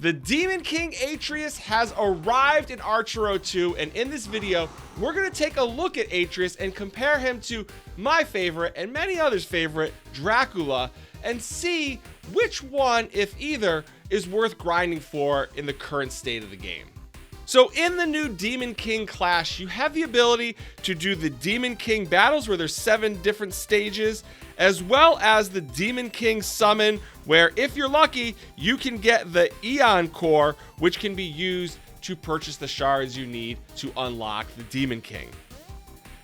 The Demon King Atreus has arrived in Archero 2, and in this video, we're going to take a look at Atreus and compare him to my favorite and many others' favorite, Dracoola, and see which one, if either, is worth grinding for in the current state of the game. So in the new Demon King class, you have the ability to do the Demon King battles where there's 7 different stages, as well as the Demon King summon, where if you're lucky, you can get the Eon Core, which can be used to purchase the shards you need to unlock the Demon King.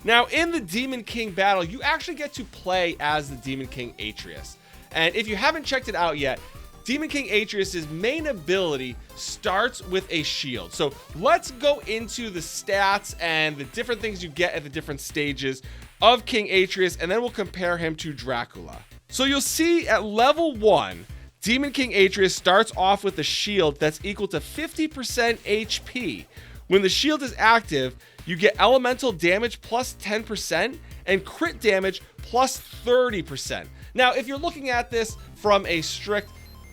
Now in the Demon King battle, you actually get to play as the Demon King Atreus. And if you haven't checked it out yet, Demon King Atreus' main ability starts with a shield. So let's go into the stats and the different things you get at the different stages of King Atreus, and then we'll compare him to Dracoola. So you'll see at level 1, Demon King Atreus starts off with a shield that's equal to 50% HP. When the shield is active, you get elemental damage plus 10% and crit damage plus 30%. Now, if you're looking at this from a strict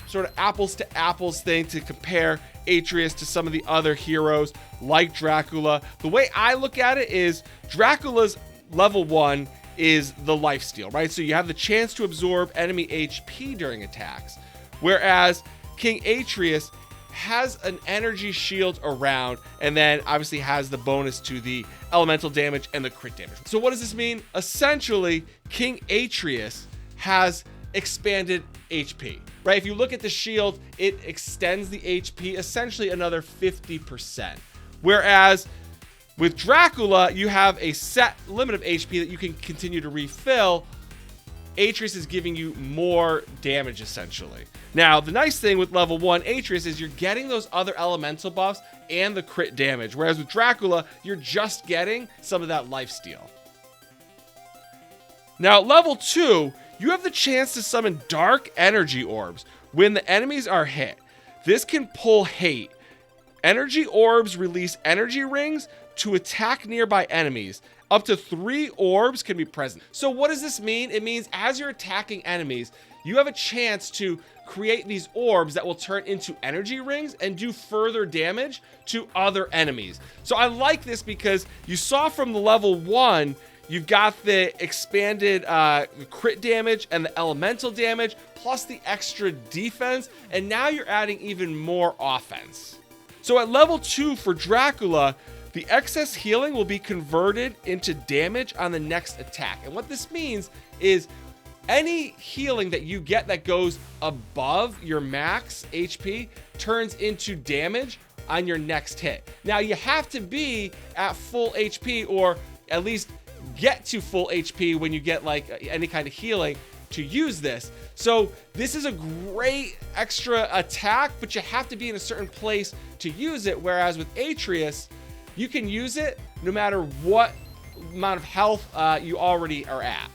sort of apples to apples thing to compare Atreus to some of the other heroes like Dracoola, the way I look at it is Dracula's level 1 is the lifesteal, right? So you have the chance to absorb enemy HP during attacks, whereas King Atreus has an energy shield around and then obviously has the bonus to the elemental damage and the crit damage. So what does this mean? Essentially, King Atreus has expanded HP, right? If you look at the shield, it extends the HP essentially another 50%. Whereas with Dracoola, you have a set limit of HP that you can continue to refill. Atreus is giving you more damage essentially. Now, the nice thing with level 1 Atreus is you're getting those other elemental buffs and the crit damage, whereas with Dracoola, you're just getting some of that lifesteal. Now, at level 2, you have the chance to summon dark energy orbs when the enemies are hit. This can pull hate. Energy orbs release energy rings to attack nearby enemies. Up to 3 orbs can be present. So what does this mean? It means as you're attacking enemies, you have a chance to create these orbs that will turn into energy rings and do further damage to other enemies. So I like this because you saw from the level 1, you've got the expanded crit damage and the elemental damage, plus the extra defense, and now you're adding even more offense. So at level 2 for Dracoola, the excess healing will be converted into damage on the next attack. And what this means is any healing that you get that goes above your max HP turns into damage on your next hit. Now you have to be at full HP or at least get to full HP when you get like any kind of healing to use this. So this is a great extra attack, but you have to be in a certain place to use it. Whereas with Atreus, you can use it no matter what amount of health you already are at.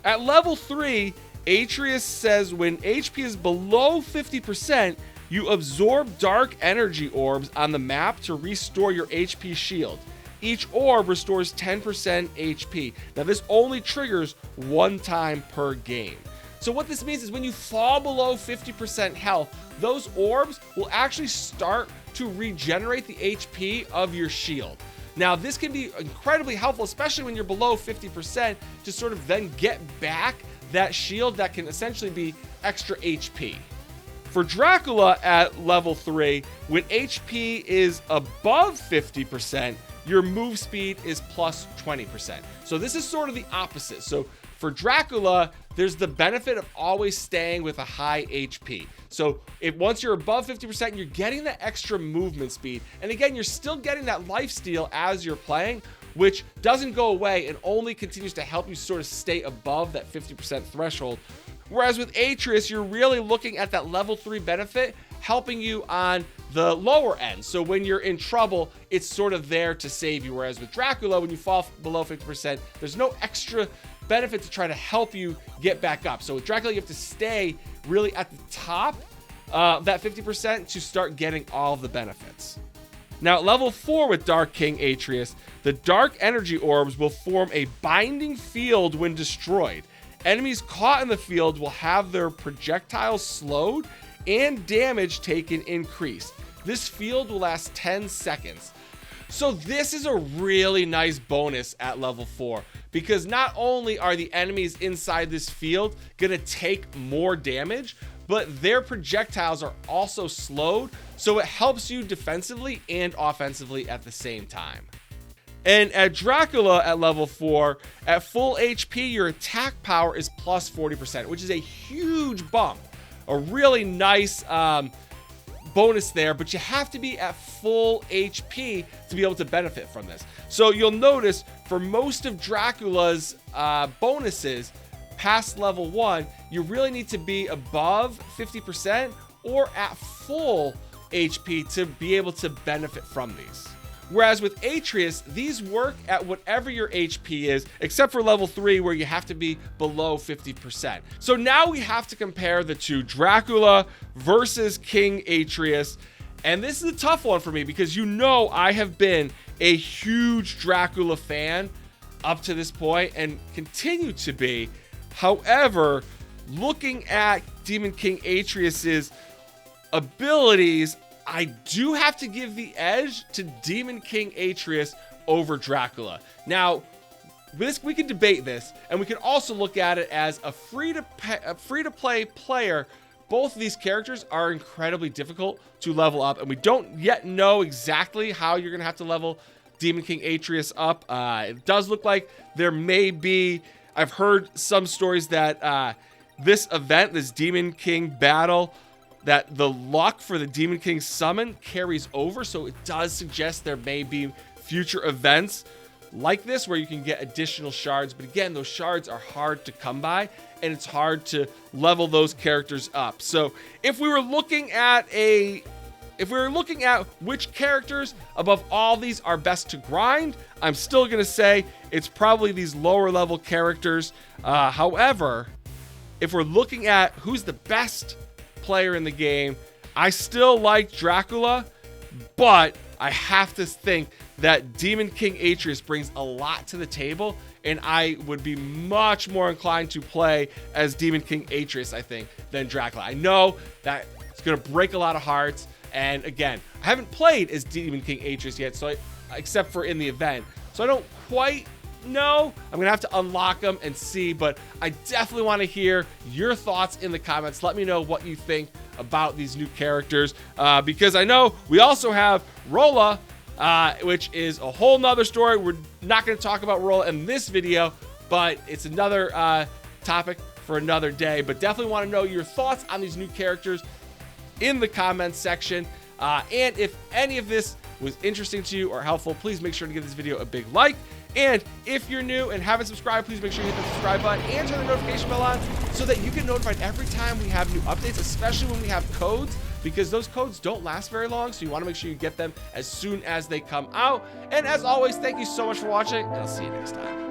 At level 3, Atreus says when HP is below 50%, you absorb dark energy orbs on the map to restore your HP shield. Each orb restores 10% HP. Now this only triggers 1 time per game. So what this means is when you fall below 50% health, those orbs will actually start to regenerate the HP of your shield. Now this can be incredibly helpful, especially when you're below 50%, to sort of then get back that shield that can essentially be extra HP. For Dracoola at level 3, when HP is above 50%, your move speed is plus 20%. So this is sort of the opposite. So for Dracoola, there's the benefit of always staying with a high HP. So if once you're above 50%, you're getting that extra movement speed. And again, you're still getting that lifesteal as you're playing, which doesn't go away and only continues to help you sort of stay above that 50% threshold. Whereas with Atreus, you're really looking at that level 3 benefit, helping you on the lower end. So when you're in trouble, it's sort of there to save you. Whereas with Dracoola, when you fall below 50%, there's no extra benefit to try to help you get back up. So with Dracoola, you have to stay really at the top that 50% to start getting all of the benefits. Now at level 4 with Dark King Atreus, the dark energy orbs will form a binding field when destroyed. Enemies caught in the field will have their projectiles slowed and damage taken increased. This field will last 10 seconds. So this is a really nice bonus at level 4, because not only are the enemies inside this field gonna take more damage, but their projectiles are also slowed, so it helps you defensively and offensively at the same time. And at Dracoola at level 4, at full HP, your attack power is plus 40%, which is a huge bump. A really nice bonus there, but you have to be at full HP to be able to benefit from this. So you'll notice for most of Dracoola's bonuses past level 1, you really need to be above 50% or at full HP to be able to benefit from these. Whereas with Atreus, these work at whatever your HP is, except for level 3 where you have to be below 50%. So now we have to compare the two, Dracoola versus King Atreus. And this is a tough one for me because you know I have been a huge Dracoola fan up to this point and continue to be. However, looking at Demon King Atreus's abilities, I do have to give the edge to Demon King Atreus over Dracoola. Now, we can debate this, and we can also look at it as a free-to-play player. Both of these characters are incredibly difficult to level up, and we don't yet know exactly how you're going to have to level Demon King Atreus up. It does look like there may be, I've heard some stories that this event, this Demon King battle, that the luck for the Demon King summon carries over, so it does suggest there may be future events like this where you can get additional shards. But again, those shards are hard to come by, and it's hard to level those characters up. So if we were looking at which characters above all these are best to grind, I'm still gonna say it's probably these lower level characters. However, if we're looking at who's the best player in the game, I still like Dracoola, but I have to think that Demon King Atreus brings a lot to the table, and I would be much more inclined to play as Demon King Atreus, I think, than Dracoola. I know that it's going to break a lot of hearts, and again, I haven't played as Demon King Atreus yet, so except for in the event, so I don't quite know. I'm gonna have to unlock them and see, but I definitely want to hear your thoughts in the comments. Let me know what you think about these new characters, because I know we also have Rolla, which is a whole nother story. We're not going to talk about Rolla in this video, but it's another topic for another day. But definitely want to know your thoughts on these new characters in the comments section, and if any of this was interesting to you or helpful, please make sure to give this video a big like. And if you're new and haven't subscribed, please make sure you hit the subscribe button and turn the notification bell on so that you get notified every time we have new updates, especially when we have codes, because those codes don't last very long, so you want to make sure you get them as soon as they come out. And as always, thank you so much for watching, and I'll see you next time.